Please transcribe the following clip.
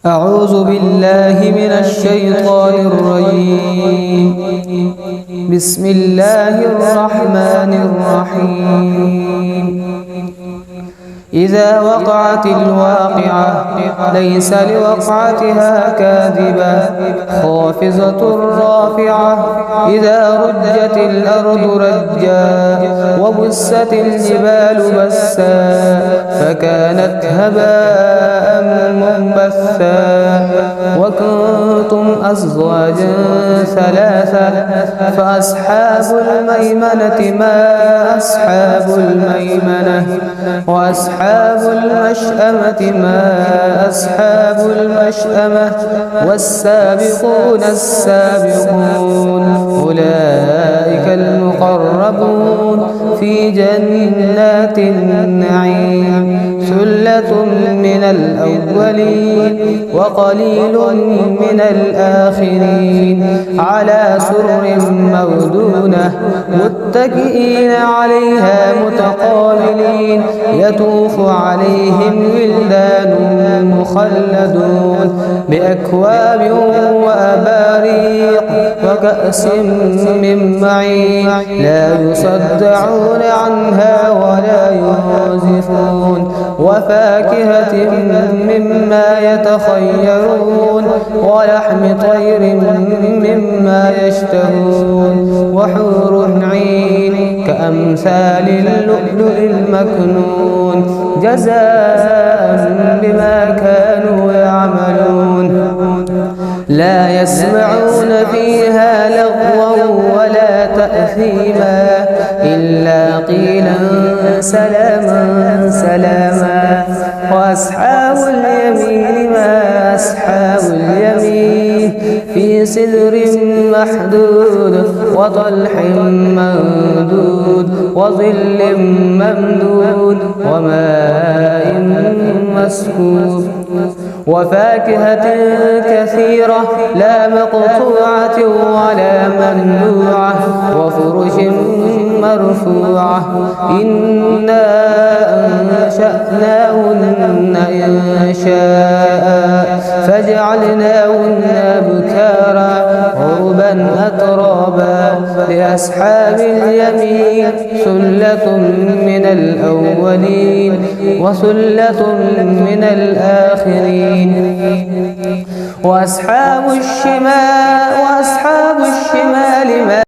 أعوذ بالله من الشيطان الرجيم. بسم الله الرحمن الرحيم. إذا وقعت الواقعة ليس لوقعتها كاذبة خافضة رافعة إذا رجت الأرض رجا وبست الجبال بسا فكانت هباء منبثا وكنتم أزواجا ثلاثة فأصحاب الميمنة ما أصحاب الميمنة وأصحاب المشأمة ما أصحاب المشأمة والسابقون السابقون أولئك المقربون في جنات النعيم ثلة من الأولين وقليل من الآخرين على سرر مودونة متكئين عليها متقابلين يطوف عليهم ولدان مخلدون بأكواب وأباريق وكأس من معين لا يصدعون عنها ولا ينزفون وفاكهة مما يتخيرون ولحم طير مما يشتهون وحور عين كأمثال اللؤلؤ المكنون جزاء بما كانوا يعملون لا يسمعون فيها لغوا ولا تأثيما إلا قيلا سلاما سلاما وأصحاب اليمين ما أصحاب اليمين في سدر محدود وطلح ممدود وظل ممدود وماء مسكوب وفاكهة كثيرة لا مقطوعة ولا ممنوعة وفرش مرفوعة إنا أنشأناهن إنشاء فجعلناهن أبكارا عربا أترابا لأصحاب اليمين ثلة من الأولين وثلة من الآخرين وأصحاب الشمال ما